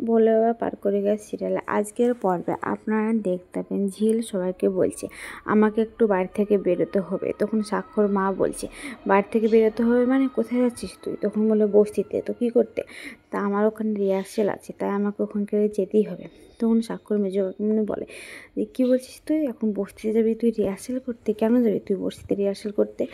ভোলে বাবা পার করে গেছে সিরিয়ালে আজকের পর্বে আপনারা দেখতে পাবেন ঝিল সবাইকে বলছে আমাকে একটু বাড়ি থেকে বেরোতে হবে। তখন স্বাক্ষর মা বলছে বাড়ি থেকে বেরোতে হবে মানে কোথায় যাচ্ছিস তুই? তখন বলে বস্তিতে। তো কী করতে? তা আমার ওখানে রিহার্সেল আছে, তাই আমাকে ওখানকে যেতেই হবে। তখন স্বাক্ষর মেজো কাকিমণি বলে যে কী বলছিস তুই? এখন বস্তিতে যাবি তুই রিহার্সেল করতে? কেন যাবি তুই বস্তিতে রিহার্সেল করতে?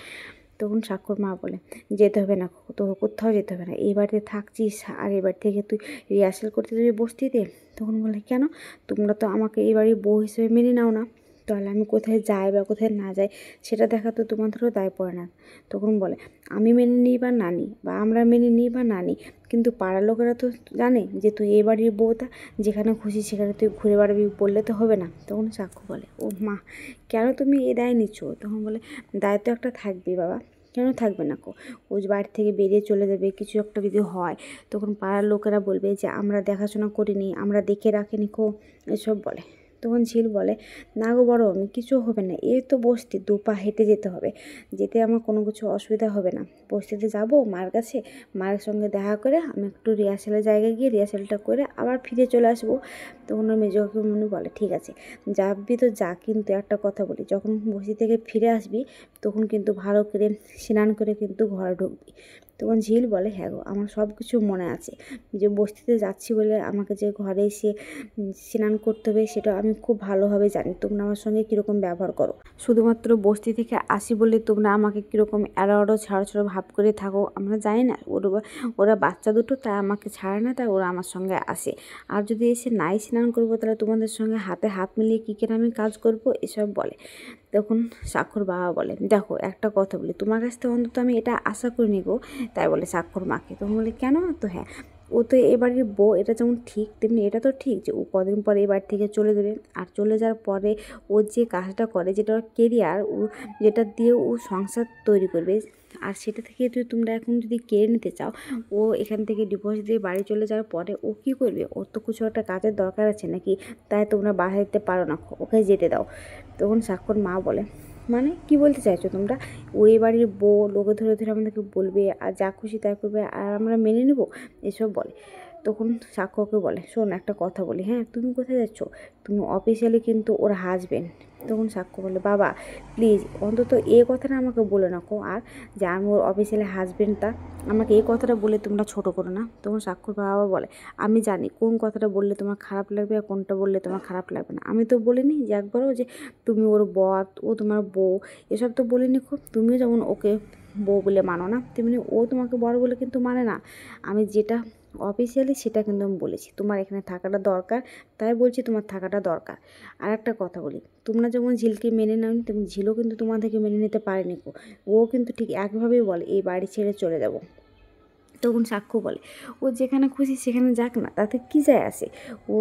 তখন স্বাক্ষর মা বলে যেতে হবে না, তো কোথাও যেতে হবে না, এই বাড়িতে থাকছিস আর এই বাড়ি থেকে তুই রিহার্সেল করতে যাবি বস্তিতে? তখন বলে কেন? তোমরা তো আমাকে এই বাড়ির বউ হিসেবে মেনে নাও না, তাহলে আমি কোথায় যাই বা কোথায় না যাই সেটা দেখা তো তোমাদেরও দায় পড়ে না। তখন বলে আমি মেনে নিই বা না নিই বা আমরা মেনে নিই বা না নিই, কিন্তু পাড়ার লোকেরা তো জানে যে তুই এই বাড়ির বউটা, যেখানে খুশি সেখানে তুই ঘুরে বেড়াবি, বললে তো হবে না। তখন সাক্ষ্য বলে ও মা, কেন তুমি এ দায় নিচ্ছ? তখন বলে দায় তো একটা থাকবেই বাবা, কেন থাকবে না কো? ও বাড়ি থেকে বেরিয়ে চলে যাবে, কিছু একটা যদি হয় তখন পাড়ার লোকেরা বলবে যে আমরা দেখাশোনা করিনি, আমরা দেখে রাখিনি কো, এসব বলে। তখন ঝিল বলে না গো বড়, আমি কিছু হবে না, এই তো বস্তি, 2 পা হেঁটে যেতে হবে, যেতে আমার কোনো কিছু অসুবিধা হবে না। বস্তিতে যাব মার কাছে, মায়ের সঙ্গে দেখা করে আমি একটু রিহার্সালের জায়গায় গিয়ে রিহার্সালটা করে আবার ফিরে চলে আসবো। তখন ওর মেজো কাকিমণি বলে ঠিক আছে যাবি তো যা, কিন্তু একটা কথা বলি, যখন বস্তি থেকে ফিরে আসবি তখন কিন্তু ভালো করে স্নান করে কিন্তু ঘরে ঢুকবি। তখন ঝিল বলে হ্যাঁ গো, আমার সব কিছু মনে আছে, যে বস্তিতে যাচ্ছি বলে আমাকে যে ঘরে এসে স্নান করতে হবে সেটা আমি খুব ভালোভাবে জানি। তোমরা আমার সঙ্গে কীরকম ব্যবহার করো, শুধুমাত্র বস্তি থেকে আসি বলে তোমরা আমাকে কীরকম এড়ো ছাড়ো ভাব করে থাকো, আমরা জানি না। ওরা বাচ্চা দুটো, তাই আমাকে ছাড়ে না, তাই ওরা আমার সঙ্গে আসে। আর যদি এসে নাই স্নান করবো তাহলে তোমাদের সঙ্গে হাতে হাত মিলিয়ে কী করে আমি কাজ করব, এসব বলে। তখন স্বাক্ষর বাবা বলে দেখো একটা কথা বলি, তোমার কাছ থেকে অন্তত আমি এটা আশা করিনি গো। তাই বলে স্বাক্ষর মাকে। তখন বলে কেন? তো হ্যাঁ, ও তো এ বাড়ির বউ, এটা যেমন ঠিক তেমনি এটা তো ঠিক যে ও কদিন পরে এই বাড়ি থেকে চলে যাবে, আর চলে যাওয়ার পরে ও যে কাজটা করে, যেটা ওর কেরিয়ার, ও যেটা দিয়ে ও সংসার তৈরি করবে, আর সেটা থেকে যদি তোমরা এখন যদি কেড়ে নিতে চাও, ও এখান থেকে ডিভোর্স দিয়ে বাড়ি চলে যাওয়ার পরে ও কী করবে? ওর তো কিছু একটা কাজের দরকার আছে নাকি, তাই তোমরা বাধা দিতে পারো না, ওকে যেতে দাও। তখন স্বাক্ষর মা বলে মানে কি বলতে চাইছো তোমরা? ওই বাড়ির বউ, লোকে ধরে ধরে আমাদেরকে বলবে আর যা খুশি তাই করবে আর আমরা মেনে নেবো, এসব বলে। তখন সাক্ষ্যকে বলে শোন একটা কথা বলি, হ্যাঁ তুমি কোথায় যাচ্ছ? তুমি অফিসিয়ালি কিন্তু ওর হাজবেন্ড। তখন সাক্ষ্য বলে বাবা প্লিজ অন্তত এই কথাটা আমাকে বলে রাখো, আর যে আমি ওর অফিসিয়ালি হাজবেন্ডটা, আমাকে এই কথাটা বলে তোমরা ছোট করো না। তখন সাক্ষর বাবা বলে আমি জানি কোন কথাটা বললে তোমার খারাপ লাগবে আর কোনটা বললে তোমার খারাপ লাগবে না। আমি তো বলিনি যে একবারও যে তুমি ওর বর, ও তোমার বউ, এসব তো বলিনি। খুব তুমিও যেমন ওকে বউ বলে মানো না, তেমনি ও তোমাকে বড় বলে কিন্তু মানে না। আমি যেটা অফিসিয়ালি সেটা কিন্তু আমি বলেছি, তোমার এখানে থাকাটা দরকার, তাই বলছি তোমার থাকাটা দরকার। আর একটা কথা বলি, তোমরা যেমন ঝিলকে মেনে নাওনি তেমন ঝিলও কিন্তু তোমাদেরকে মেনে নিতে পারেনি। ও কিন্তু ঠিক একভাবেই বলে এই বাড়ি ছেড়ে চলে যাব। তখন সাক্ষ্য বলে ও যেখানে খুশি সেখানে যাক না, তাতে কী যায় আসে? ও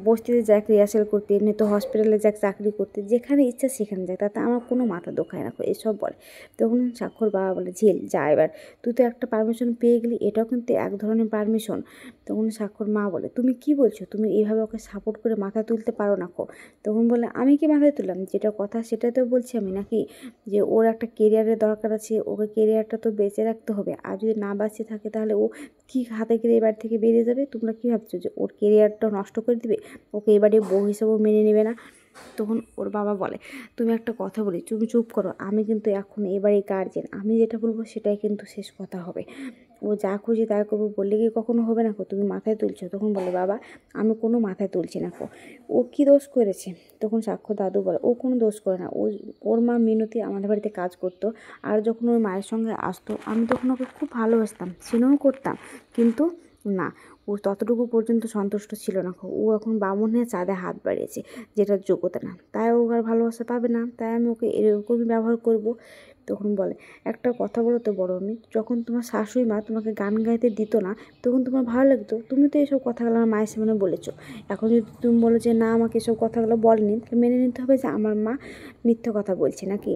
বস্তিতে যাক রিহার্সেল করতে, এমনি তো হসপিটালে যাক চাকরি করতে, যেখানে ইচ্ছা সেখানে যাক, তাতে আমার কোনো মাথা দোখায় না, এসব বলে। তখন সাক্ষর বাবা বলে ঝিল যা এবার, তুই তো একটা পারমিশন পেয়ে গেলি, এটাও কিন্তু এক ধরনের পারমিশন। তখন সাক্ষর মা বলে তুমি কি বলছো? তুমি এইভাবে ওকে সাপোর্ট করে মাথা তুলতে পারো না কো। তখন বলে আমি কি মাথায় তুললাম? যেটা কথা সেটা তো বলছি আমি, নাকি যে ওর একটা কেরিয়ারের দরকার আছে, ওকে কেরিয়ারটা তো বেঁচে রাখতে হবে, আর যদি না বাঁচিয়ে থাকে তাহলে ও কী হাতে করে এবার থেকে বেরিয়ে যাবে? তোমরা কী ভাবছো যে ওর কেরিয়ারটা নষ্ট করে দিবে? ওকে এবারে বউ হিসেবেও মেনে নেবে না। তখন ওর বাবা বলে তুমি একটা কথা বলি, তুমি চুপ করো, আমি কিন্তু এখন এবারে গার্জেন, আমি যেটা বলবো সেটাই কিন্তু শেষ কথা হবে। ও যা খুশি তাই করবো বললে কি কখনো হবে না? তুমি মাথায় তুলছো? তখন বলে বাবা আমি কোনো মাথায় তুলছি না। ও কী দোষ করেছে? তখন সাক্ষ্য দাদু বলে ও কোনো দোষ করে না, ওর মা মিনতি আমাদের বাড়িতে কাজ করতো, আর যখন ওর মায়ের সঙ্গে আসতো আমি তখন ওকে খুব ভালোবাসতাম, স্নেহ করতাম, কিন্তু না, ও ততটুকু পর্যন্ত সন্তুষ্ট ছিল না। ও এখন বামুনের চাঁদে হাত বাড়িয়েছে, যেটার যোগ্যতা না, তাই ও আর ভালোবাসা পাবে না, তাই আমি ওকে এরকমই ব্যবহার করব। তখন বলে একটা কথা বলো তো বড় মেয়ে, যখন তোমার শাশুড়ি মা তোমাকে গান গাইতে দিত না তখন তোমার ভালো লাগতো? তুমি তো এইসব কথাগুলো আমার মায়ের সামনে বলেছো, এখন যদি তুমি বলো যে না আমাকে এসব কথাগুলো বলেনি, তাহলে মেনে নিতে হবে যে আমার মা মিথ্যে কথা বলছে নাকি?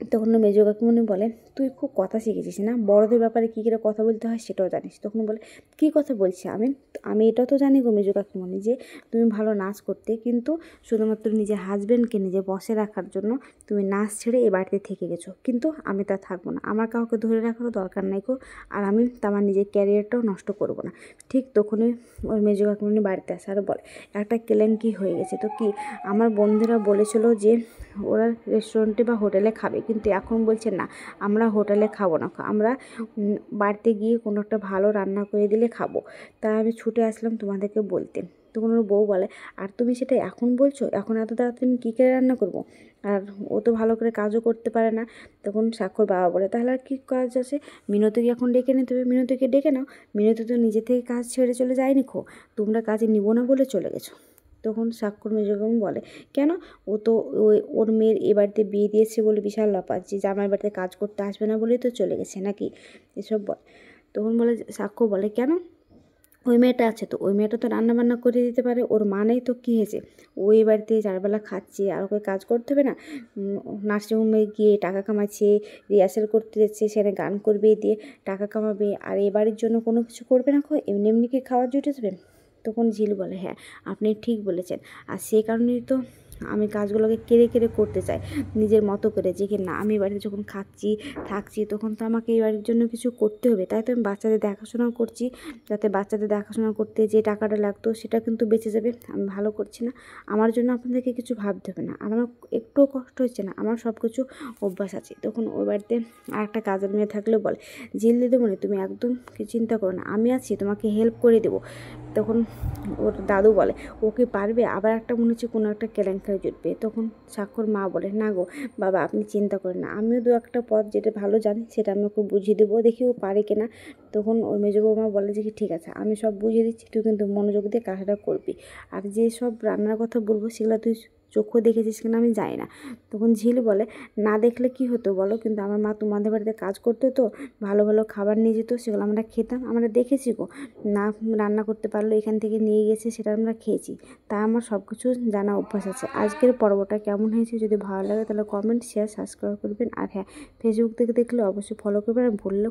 তখন মেজো কাকিমণি বলে, তুই খুব কথা শিখেছিস না, বড়দের ব্যাপারে কী করে কথা বলতে হয় সেটাও জানিস। তখন বলে, কী কথা বলছি আমি? আমি এটাও তো জানি গো মেজো কাকিমণি যে তুমি ভালো নাচ করতে, কিন্তু শুধুমাত্র নিজের হাজব্যান্ডকে নিজের বসে রাখার জন্য তুমি নাচ ছেড়ে এ বাড়িতে থেকে গেছো, কিন্তু আমি তা থাকবো না, আমার কাউকে ধরে রাখারও দরকার নাই গো, আর আমি আমার নিজের ক্যারিয়ারটাও নষ্ট করবো না। ঠিক তখনই ওর মেজো কাকিমণি বাড়িতে আসে আর বলে, একটা কেলেঙ্কি হয়ে গেছে। তো কি? আমার বন্ধুরা বলেছিল যে ওরা রেস্টুরেন্টে বা হোটেলে খাবে, কিন্তু এখন বলছে না, আমরা হোটেলে খাবো না, আমরা বাড়িতে গিয়ে কোনো একটা ভালো রান্না করে দিলে খাবো। তাই আমি ছুটে আসলাম তোমাদেরকে বলতে। তখন ওর বউ বলে, আর তুমি সেটা এখন বলছো? এখন এত তাড়াতাড়ি আমি কী করে রান্না করবো? আর ও তো ভালো করে কাজও করতে পারে না। তখন স্বাক্ষর বাবা বলে, তাহলে আর কী কাজ আছে? মিনতিকে এখন ডেকে নিতে হবে, মিনতিকে ডেকে নাও। মিনতি তো নিজে থেকে কাজ ছেড়ে চলে যায়নি খো, তোমরা কাজে নিব না বলে চলে গেছো। তখন স্বাক্ষর মেজবাবু বলে, কেন? ও তো ওর মেয়ের এ বাড়িতে বিয়ে দিয়েছে বলে বিশাল লাফাচ্ছে, জামাই বাড়িতে কাজ করতে আসবে না বলেই তো চলে গেছে নাকি, এসব বল। তখন বলে, সাক্ষ্য বলে, কেন? ওই মেয়েটা আছে তো, ওই মেয়েটা তো রান্নাবান্না করে দিতে পারে, ওর মা নেই তো কী হয়েছে? ওই বাড়িতে চারবেলা খাচ্ছে, আর ওকে কাজ করতে হবে না? নার্সিংহোমে গিয়ে টাকা কামাচ্ছে, রিহার্সাল করতে যাচ্ছে, সেখানে গান করবে, দিয়ে টাকা কামাবে, আর এ বাড়ির জন্য কোনো কিছু করবে না? এমনি এমনি কি খাওয়ার জুটে যাবে? তখন ঝিল বলে, হ্যাঁ আপনি ঠিক বলেছেন, আর সেই কারণেই তো আমি কাজগুলোকে কেড়ে কেড়ে করতে চাই নিজের মতো করে, যে কি না, আমি বাড়িতে যখন খাচ্ছি থাকছি তখন তো আমাকে এই বাড়ির জন্য কিছু করতে হবে, তাই তো আমি বাচ্চাদের দেখাশোনা করছি, যাতে বাচ্চাদের দেখাশোনা করতে যে টাকাটা লাগতো সেটা কিন্তু বেঁচে যাবে। আমি ভালো করছি না, আমার জন্য আপনাদেরকে কিছু ভাবতে হবে না, আর আমার একটুও কষ্ট হচ্ছে না, আমার সব কিছু অভ্যাস আছে। তখন ওই বাড়িতে আর একটা কাজের মেয়ে থাকলে বলে, ঝিল দিদিমণি তুমি একদম চিন্তা করো না, আমি আছি, তোমাকে হেল্প করে দেবো। তখন ওর দাদু বলে, ও কি পারবে? আবার একটা মনে হচ্ছে কোনো একটা কেলেঙ্কারি জুটবে। তখন স্বাক্ষর মা বলে, না গো বাবা আপনি চিন্তা করেন না, আমিও দু একটা পথ যেটা ভালো জানি সেটা আমি ওকে বুঝিয়ে দেবো, দেখি ও পারে কিনা। তখন ওর মেজো বৌমা বলে যে, কি ঠিক আছে, আমি সব বুঝিয়ে দিচ্ছি, তুই কিন্তু মনোযোগ দিয়ে কাজটা করবি, আর যে সব রান্নার কথা বলবো সেগুলো তুই চোখও দেখেছিস কিনা আমি জানি না। তখন ঝিল বলে, না দেখলে কি হতো বলো, কিন্তু আমার মা তোমাদের বাড়িতে কাজ করতো তো, ভালো ভালো খাবার নিয়ে যেত, সেগুলো আমরা খেতাম, আমরা দেখেছি গো, না রান্না করতে পারলো এখান থেকে নিয়ে গেছে, সেটা আমরা খেয়েছি, তা আমার সব কিছু জানা অভ্যাস আছে। আজকের পর্বটা কেমন হয়েছে যদি ভালো লাগে তাহলে কমেন্ট, শেয়ার, সাবস্ক্রাইব করবেন, আর হ্যাঁ ফেসবুক থেকে দেখলে অবশ্যই ফলো করবেন, আর ভুললে